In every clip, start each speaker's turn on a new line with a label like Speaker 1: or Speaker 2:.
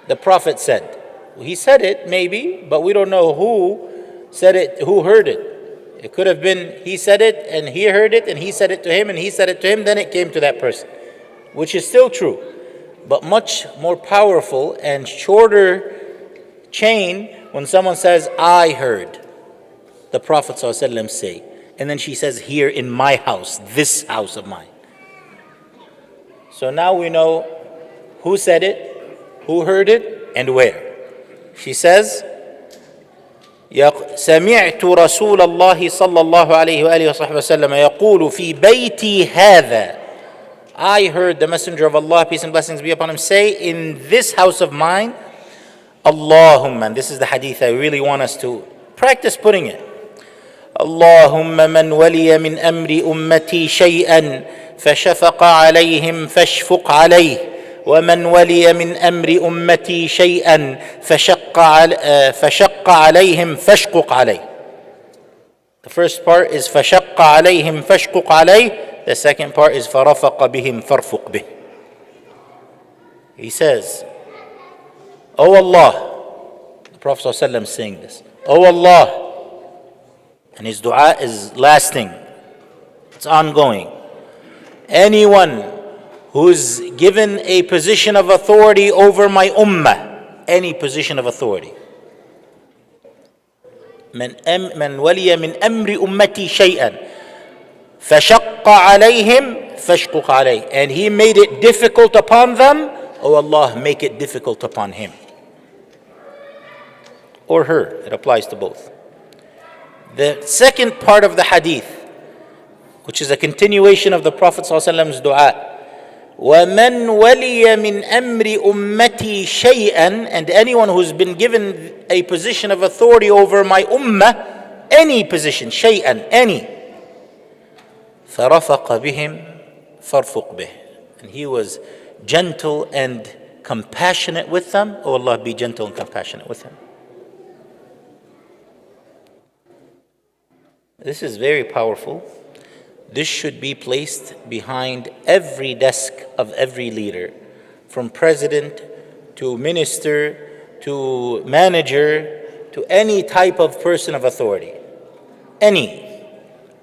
Speaker 1: the Prophet said. He said it, maybe, but we don't know who said it, who heard it. It could have been he said it and he heard it and he said it to him and he said it to him, then it came to that person, which is still true, but much more powerful and shorter chain when someone says, I heard the Prophet ﷺ say, and then she says, here in my house, this house of mine. So now we know who said it, who heard it, and where. She says, سمعت رسول الله صلى الله عليه وآله وصحبه وسلم يقول في بيتي هذا. I heard the Messenger of Allah, peace and blessings be upon him, say, in this house of mine, Allahumma, and this is the hadith I really want us to practice putting it. اللهم من ولي من أمر أمتي شيئا فشفق عليهم فاشفق عليه ومن ولي من أمر أمتي شيئا فشق عليهم فاشقق عليه. The first part is فشق عليهم فاشقق عليه. The second part is فرفق بهم فارفق به. He says, O Allah, the Prophet ﷺ is saying this, O Allah, and his dua is lasting, it's ongoing. Anyone who's given a position of authority over my ummah, any position of authority, من ولي من أمر أمتي شيئا فشق عليهم فاشقق عليه, and he made it difficult upon them, O Allah, make it difficult upon him or her. It applies to both. The second part of the hadith, which is a continuation of the Prophet ﷺ's dua, وَمَنْ وَلِيَ مِنْ أَمْرِ أُمَّتِي شَيْئًا, and anyone who's been given a position of authority over my ummah, any position, شَيْئًا, any, فَرَفَقَ بِهِمْ فَارْفُقْ بِهِ, and he was gentle and compassionate with them, O Allah, be gentle and compassionate with him. This is very powerful. This should be placed behind every desk of every leader, from president to minister to manager to any type of person of authority. Any.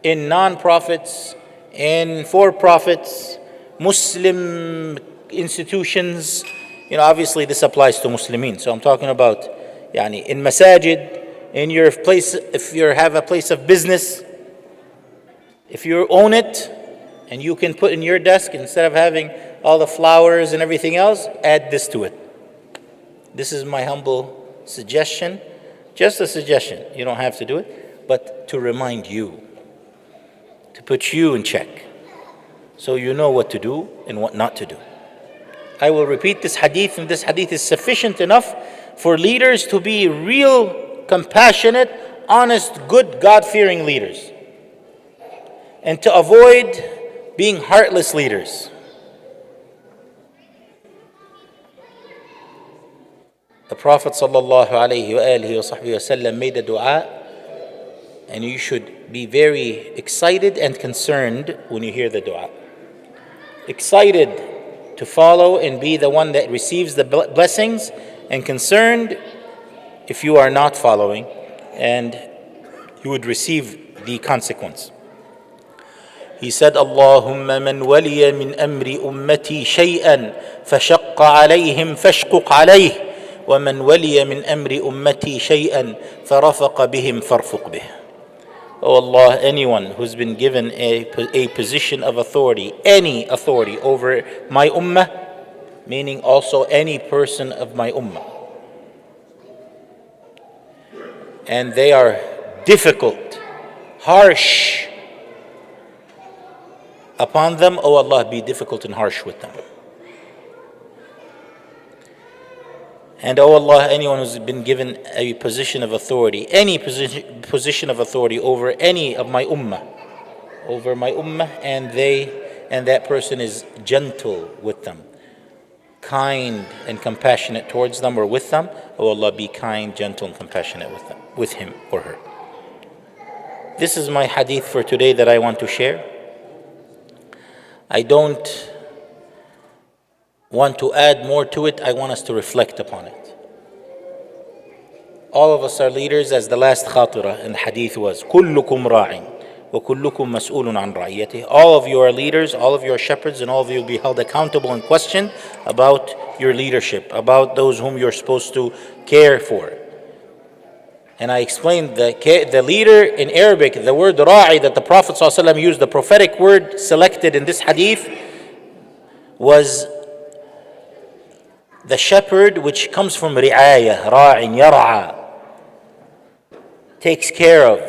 Speaker 1: In non-profits, in for-profits, Muslim institutions. Obviously this applies to Muslimin. So I'm talking about in masajid, in your place, if you have a place of business, if you own it and you can put in your desk, instead of having all the flowers and everything else, add this to it. This is my humble suggestion, just a suggestion. You don't have to do it, but to remind you, to put you in check, so you know what to do and what not to do. I will repeat this hadith, and this hadith is sufficient enough for leaders to be real, compassionate, honest, good, God-fearing leaders, and to avoid being heartless leaders. The Prophet ﷺ made a dua, and you should be very excited and concerned when you hear the dua. Excited to follow and be the one that receives the blessings, and concerned if you are not following and you would receive the consequence. He said, Allahumma man waliya min amri ummati shay'an fashaqqa alayhim fashquq alayh, wa man waliya min amri ummati shay'an farafaqa bihim farfuq bih. Oh Allah, anyone who's been given a position of authority, any authority over my ummah, meaning also any person of my ummah, and they are difficult, harsh upon them, O Allah, be difficult and harsh with them. And O Allah, anyone who's been given a position of authority, any position of authority over any of my ummah, and that person is gentle with them, kind and compassionate towards them or with them, O Allah, be kind, gentle, and compassionate with them, with him or her. This is my hadith for today that I want to share. I don't want to add more to it, I want us to reflect upon it. All of us are leaders, as the last Khatira in the hadith was, كُلُّكُمْ رَاعٍ وَكُلُّكُمْ مَسْئُولٌ عَنْ رَعِيَّتِهِ. All of you are leaders, all of you are shepherds, and all of you will be held accountable and questioned about your leadership, about those whom you're supposed to care for. And I explained the leader in Arabic, the word ra'i that the Prophet ﷺ used, the prophetic word selected in this hadith, was the shepherd, which comes from ri'ayah, ra'in, yar'a, takes care of,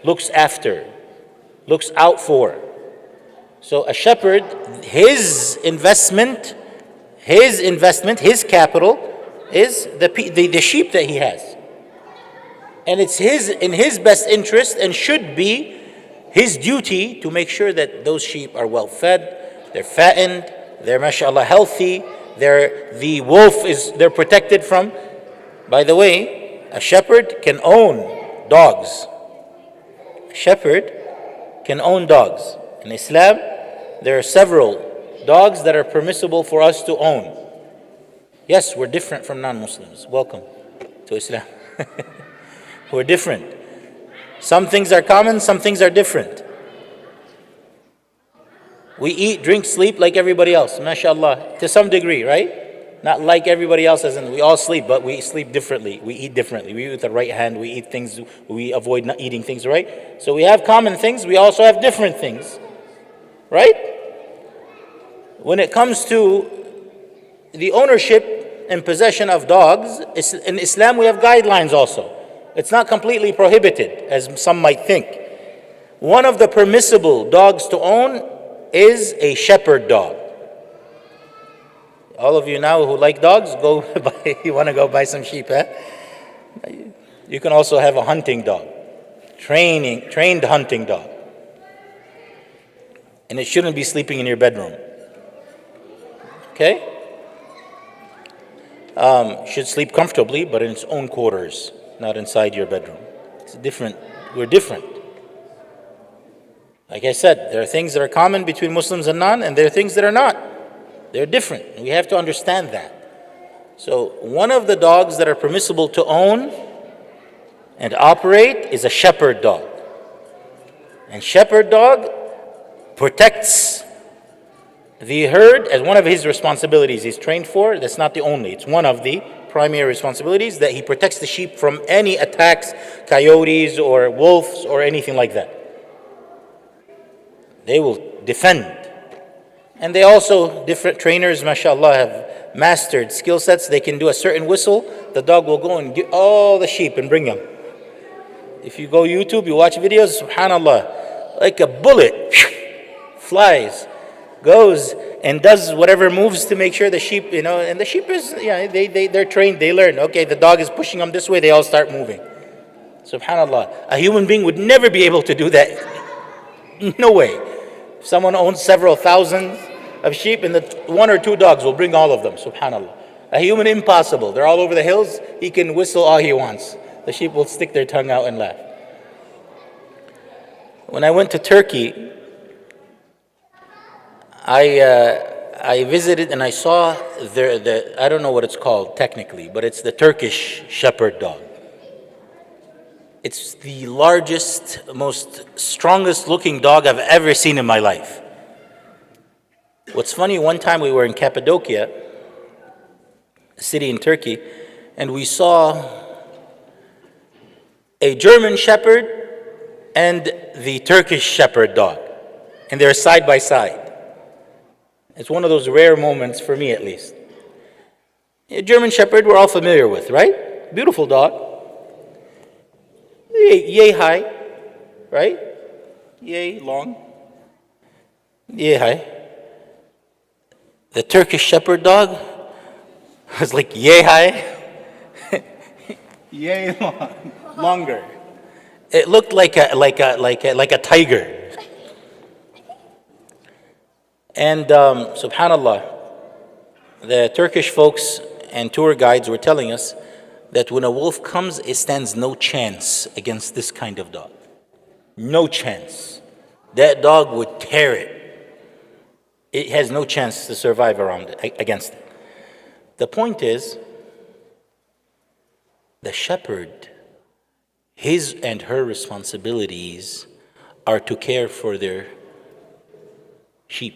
Speaker 1: looks after, looks out for. So a shepherd, his investment, his capital is the sheep that he has. And it's in his best interest and should be his duty to make sure that those sheep are well fed, they're fattened, they're mashallah healthy, they're protected from. By the way, a shepherd can own dogs. A shepherd can own dogs. In Islam, there are several dogs that are permissible for us to own. Yes, we're different from non-Muslims. Welcome to Islam. We're different. Some things are common, some things are different. We eat, drink, sleep like everybody else, mashallah, to some degree, right? Not like everybody else, as in we all sleep, but we sleep differently. We eat differently. We eat with the right hand, we eat things, we avoid not eating things, right? So we have common things, we also have different things, right? When it comes to the ownership and possession of dogs, in Islam we have guidelines also. It's not completely prohibited, as some might think. One of the permissible dogs to own is a shepherd dog. All of you now who like dogs, you want to go buy some sheep, huh? You can also have a hunting dog, trained hunting dog. And it shouldn't be sleeping in your bedroom. Okay? Should sleep comfortably, but in its own quarters, not inside your bedroom. It's different. We're different. Like I said, there are things that are common between Muslims and non, and there are things that are not. They're different. We have to understand that. So one of the dogs that are permissible to own and operate is a shepherd dog. And shepherd dog protects the herd as one of his responsibilities he's trained for. That's not the only. It's one of the primary responsibilities, that he protects the sheep from any attacks, coyotes or wolves or anything like that. They will defend. And they also, different trainers, mashallah, have mastered skill sets. They can do a certain whistle, the dog will go and get all the sheep and bring them. If you go YouTube, you watch videos, subhanallah, like a bullet, flies, goes and does whatever moves to make sure the sheep, and the sheep is, they're trained, they learn. Okay, the dog is pushing them this way, they all start moving. Subhanallah, a human being would never be able to do that. No way. If someone owns several thousands of sheep, and the one or two dogs will bring all of them, subhanallah. A human, impossible. They're all over the hills, he can whistle all he wants. The sheep will stick their tongue out and laugh. When I went to Turkey, I visited and I saw I don't know what it's called technically, but it's the Turkish shepherd dog. It's the largest, most strongest looking dog I've ever seen in my life. What's funny, one time we were in Cappadocia, a city in Turkey, and we saw a German shepherd and the Turkish shepherd dog, and they're side by side. It's one of those rare moments, for me at least. A German shepherd we're all familiar with, right? Beautiful dog. Yay high, right? Yay long. Yay high. The Turkish shepherd dog was like yay high, yay long, longer. It looked like a tiger. And subhanallah, the Turkish folks and tour guides were telling us that when a wolf comes, it stands no chance against this kind of dog. No chance. That dog would tear it. It has no chance to survive around it, against it. The point is, the shepherd, his and her responsibilities are to care for their sheep,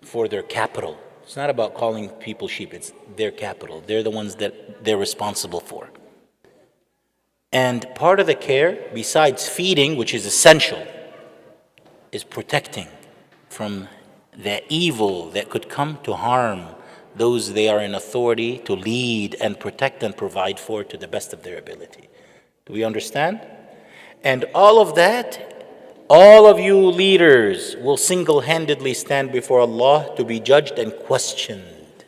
Speaker 1: for their capital. It's not about calling people sheep, it's their capital. They're the ones that they're responsible for. And part of the care, besides feeding, which is essential, is protecting from the evil that could come to harm those they are in authority to lead and protect and provide for to the best of their ability. Do we understand? And all of that, all of you leaders will single-handedly stand before Allah to be judged and questioned.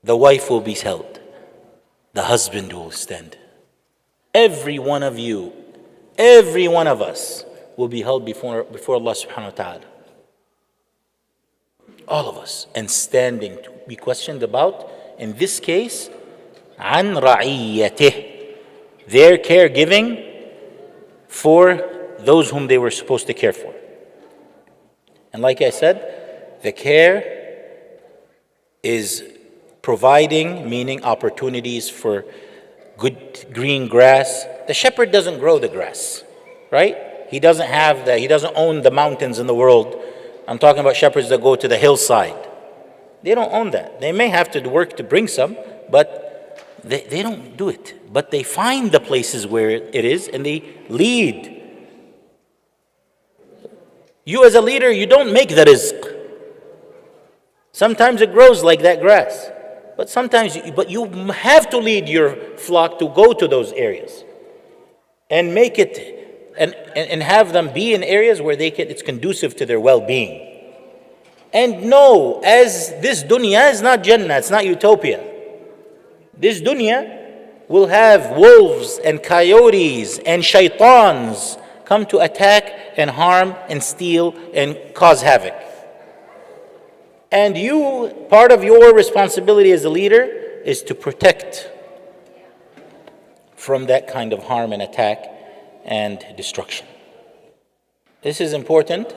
Speaker 1: The wife will be held. The husband will stand. Every one of you, every one of us will be held before Allah subhanahu wa ta'ala. All of us. And standing to be questioned about, in this case, عن رعيته, their caregiving for those whom they were supposed to care for. And like I said, the care is providing, meaning opportunities for good green grass. The shepherd doesn't grow the grass, right? He doesn't have that. He doesn't own the mountains in the world. I'm talking about shepherds that go to the hillside. They don't own that. They may have to work to bring some, but they don't do it. But they find the places where it is and they lead. You as a leader, you don't make the rizq. Sometimes it grows like that grass. But sometimes, you have to lead your flock to go to those areas and make it, and have them be in areas where it's conducive to their well-being. And know, as this dunya is not Jannah, it's not utopia. This dunya will have wolves and coyotes and shaitans come to attack and harm and steal and cause havoc. And you, part of your responsibility as a leader is to protect from that kind of harm and attack and destruction. This is important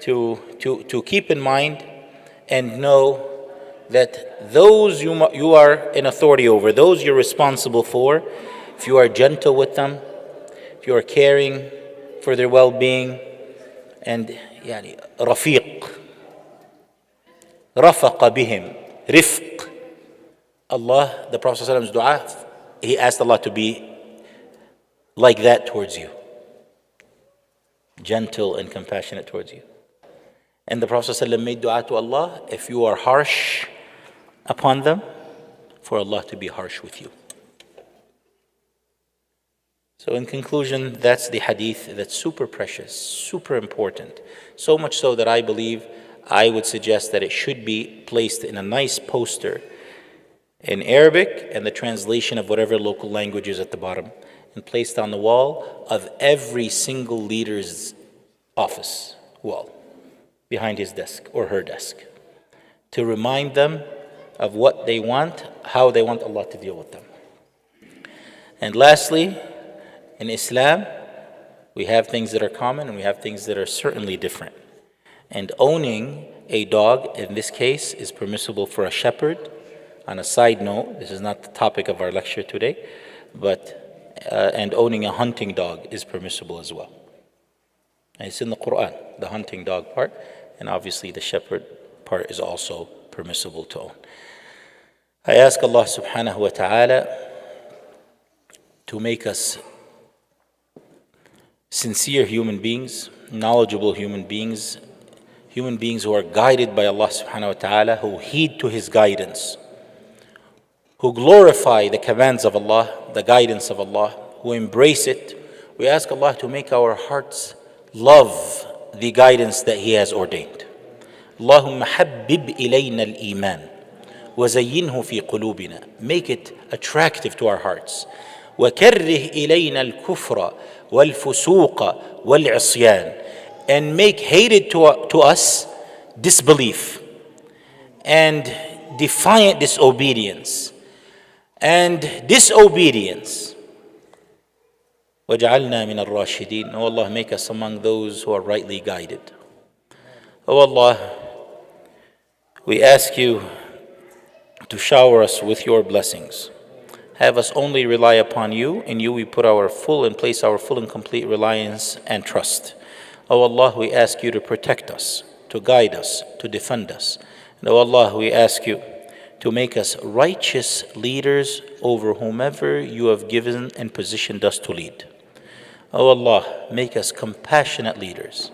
Speaker 1: to keep in mind and know that those you are in authority over, those you're responsible for, if you are gentle with them, if you are caring for their well-being, and rafiq, rafaqa bihim, rifq. Allah, the Prophet ﷺ's dua, he asked Allah to be like that towards you, gentle and compassionate towards you. And the Prophet ﷺ made dua to Allah, if you are harsh upon them, for Allah to be harsh with you. So in conclusion, that's the hadith that's super precious, super important. So much so that I would suggest that it should be placed in a nice poster in Arabic and the translation of whatever local language is at the bottom, and placed on the wall of every single leader's office wall, behind his desk or her desk, to remind them of what they want, how they want Allah to deal with them. And lastly, in Islam, we have things that are common and we have things that are certainly different. And owning a dog, in this case, is permissible for a shepherd. On a side note, this is not the topic of our lecture today, but and owning a hunting dog is permissible as well. And it's in the Quran, the hunting dog part, and obviously the shepherd part is also permissible to own. I ask Allah subhanahu wa ta'ala to make us sincere human beings, knowledgeable human beings who are guided by Allah subhanahu wa ta'ala, who heed to His guidance, who glorify the commands of Allah, the guidance of Allah, who embrace it. We ask Allah to make our hearts love the guidance that He has ordained. Allahumma habbib ilayna al-iman wa zayyinhu fi qulubina. Make it attractive to our hearts. وَكَرِّهْ إِلَيْنَا الْكُفْرَ وَالْفُسُوقَ وَالْعِصْيَانَ. And make hated to us disbelief and defiant disobedience and disobedience وَاجْعَلْنَا مِنَ الرَّاشِدِينَ. O Allah, make us among those who are rightly guided. O Allah, we ask you to shower us with your blessings. Have us only rely upon you. In you we put our full and place our full and complete reliance and trust. O Allah, we ask you to protect us, to guide us, to defend us. And O Allah, we ask you to make us righteous leaders over whomever you have given and positioned us to lead. O Allah, make us compassionate leaders,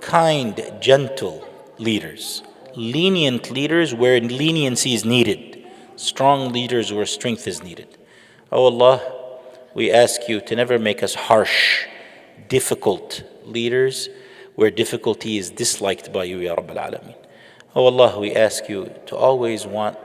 Speaker 1: kind, gentle leaders, lenient leaders where leniency is needed, strong leaders where strength is needed. O Allah, we ask you to never make us harsh, difficult leaders where difficulty is disliked by you, Ya Rabbal Alameen. O Allah, we ask you to always want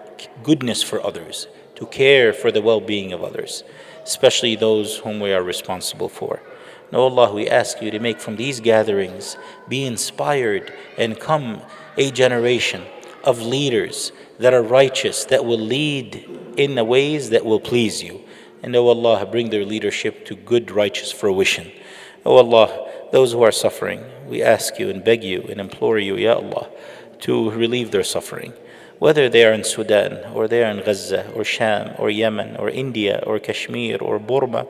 Speaker 1: goodness for others, to care for the well-being of others, especially those whom we are responsible for. And O Allah, we ask you to make from these gatherings be inspired and come a generation of leaders that are righteous, that will lead in the ways that will please you. And O Allah, bring their leadership to good, righteous fruition. O Allah, those who are suffering, we ask you and beg you and implore you, Ya Allah, to relieve their suffering. Whether they are in Sudan, or they are in Gaza, or Sham, or Yemen, or India, or Kashmir, or Burma,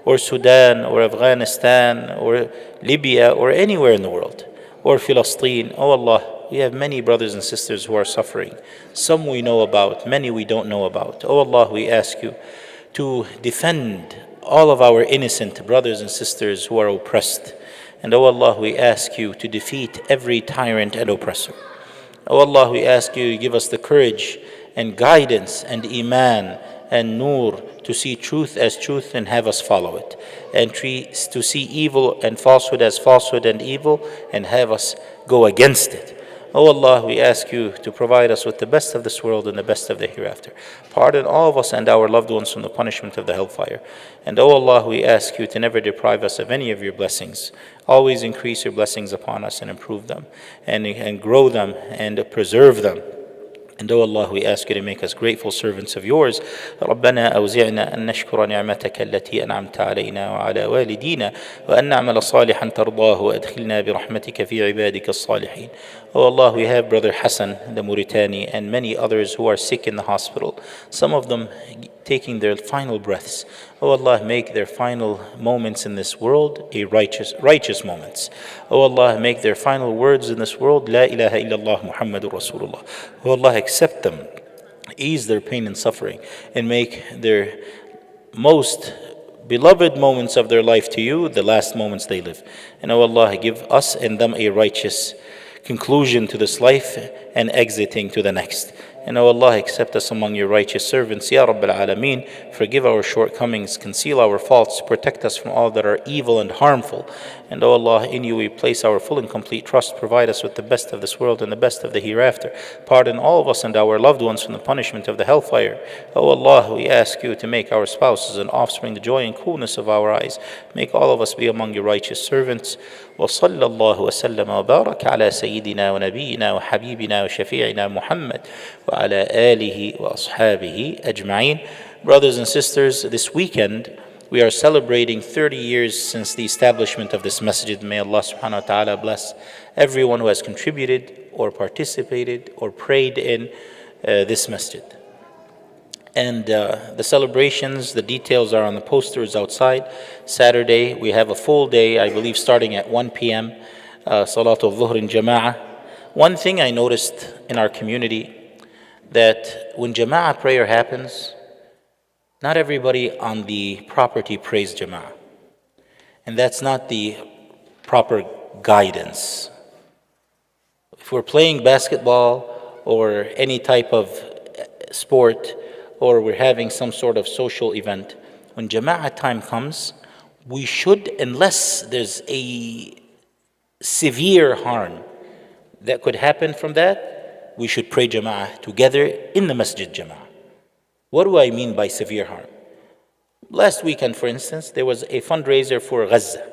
Speaker 1: or Sudan, or Afghanistan, or Libya, or anywhere in the world, or Palestine. Oh Allah, we have many brothers and sisters who are suffering. Some we know about, many we don't know about. Oh Allah, we ask you to defend all of our innocent brothers and sisters who are oppressed. And oh Allah, we ask you to defeat every tyrant and oppressor. Oh Allah, we ask you to give us the courage and guidance and iman and nur to see truth as truth and have us follow it, and to see evil and falsehood as falsehood and evil and have us go against it. Oh Allah, we ask you to provide us with the best of this world and the best of the hereafter. Pardon all of us and our loved ones from the punishment of the hellfire. And oh Allah, we ask you to never deprive us of any of your blessings. Always increase your blessings upon us and improve them and grow them and preserve them. And O Allah, we ask you to make us grateful servants of yours. ربنا أوزعنا أن نشكر نعمتك التي أنعمت علينا وعلى والدينا وأن نعمل صالحا ترضاه وأدخلنا برحمتك في عبادك الصالحين. Oh Allah, we have Brother Hassan, the Mauritani, and many others who are sick in the hospital. Some of them taking their final breaths. Oh Allah, make their final moments in this world a righteous moments. Oh Allah, make their final words in this world, La ilaha illallah Muhammadur Rasulullah. Oh Allah, accept them, ease their pain and suffering, and make their most beloved moments of their life to you the last moments they live. And oh Allah, give us and them a righteous conclusion to this life and exiting to the next. And O Allah, accept us among your righteous servants, Ya Rabbil Alameen. Forgive our shortcomings, conceal our faults, protect us from all that are evil and harmful. And O Allah, in you we place our full and complete trust. Provide us with the best of this world and the best of the hereafter. Pardon all of us and our loved ones from the punishment of the hellfire. O Allah, we ask you to make our spouses and offspring the joy and coolness of our eyes. Make all of us be among your righteous servants. وصلى الله وسلم وبارك على سيدنا ونبينا وحبيبنا وشفيعنا محمد وعلى آله وأصحابه أجمعين. Brothers and sisters, this weekend we are celebrating 30 years since the establishment of this masjid. May Allah subhanahu wa ta'ala bless everyone who has contributed or participated or prayed in this masjid. And the celebrations, the details are on the posters outside. Saturday, we have a full day, I believe, starting at 1 p.m., Salatul Dhuhr in Jama'ah. One thing I noticed in our community, that when Jama'ah prayer happens, not everybody on the property prays Jama'ah. And that's not the proper guidance. If we're playing basketball or any type of sport, or we're having some sort of social event, when Jama'ah time comes, we should, unless there's a severe harm that could happen from that, we should pray Jama'ah together in the Masjid Jama'ah. What do I mean by severe harm? Last weekend, for instance, there was a fundraiser for Gaza.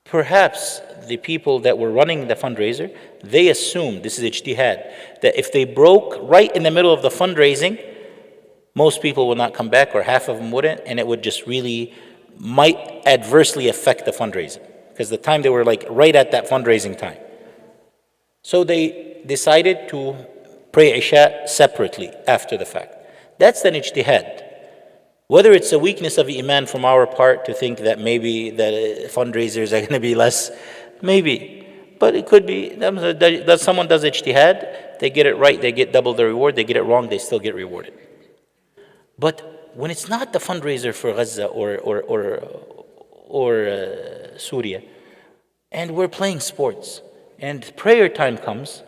Speaker 1: Perhaps the people that were running the fundraiser, they assumed, this is ijtihad, that if they broke right in the middle of the fundraising, most people would not come back, or half of them wouldn't, and it would just really might adversely affect the fundraising, because the time they were like right at that fundraising time. So they decided to pray Isha separately after the fact. That's an ijtihad. Whether it's a weakness of iman from our part to think that maybe the fundraisers are going to be less, maybe. But it could be that someone does ijtihad, they get it right, they get double the reward, they get it wrong, they still get rewarded. But when it's not the fundraiser for Gaza or Syria, and we're playing sports, and prayer time comes,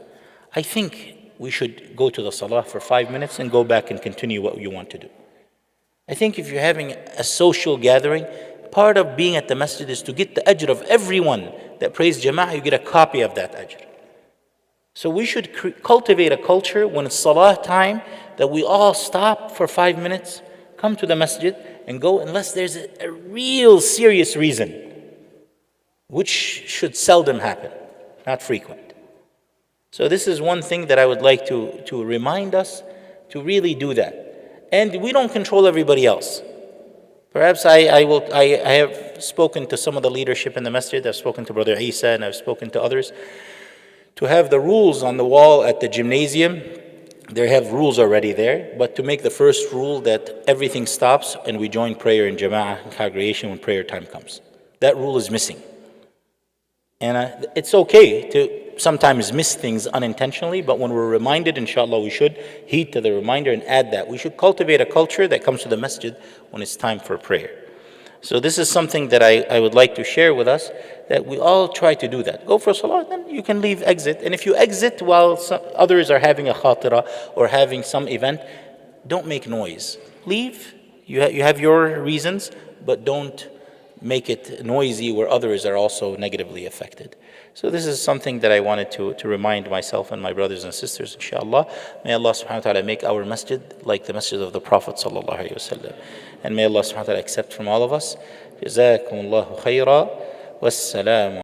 Speaker 1: I think we should go to the salah for 5 minutes and go back and continue what you want to do. I think if you're having a social gathering, part of being at the masjid is to get the ajr of everyone that prays jama'ah, you get a copy of that ajr. So we should cultivate a culture when it's salah time that we all stop for 5 minutes, come to the masjid and go, unless there's a real serious reason, which should seldom happen, not frequent. So this is one thing that I would like to remind us to really do that. And we don't control everybody else. Perhaps I have spoken to some of the leadership in the masjid, I've spoken to Brother Isa and I've spoken to others, to have the rules on the wall at the gymnasium. They have rules already there, but to make the first rule that everything stops and we join prayer in jama'ah congregation when prayer time comes. That rule is missing. And it's okay to sometimes miss things unintentionally, but when we're reminded, inshallah, we should heed to the reminder and add that. We should cultivate a culture that comes to the masjid when it's time for prayer. So this is something that I would like to share with us, that we all try to do that. Go for salah, then you can leave, exit. And if you exit while others are having a khatira or having some event, don't make noise. Leave, you have your reasons, but don't make it noisy where others are also negatively affected. So this is something that I wanted to remind myself and my brothers and sisters, inshallah. May Allah subhanahu wa ta'ala make our masjid like the masjid of the Prophet sallallahu alayhi wa sallam. And may Allah subhanahu wa ta'ala accept from all of us. Jazakumullahu khayra. Wassalamu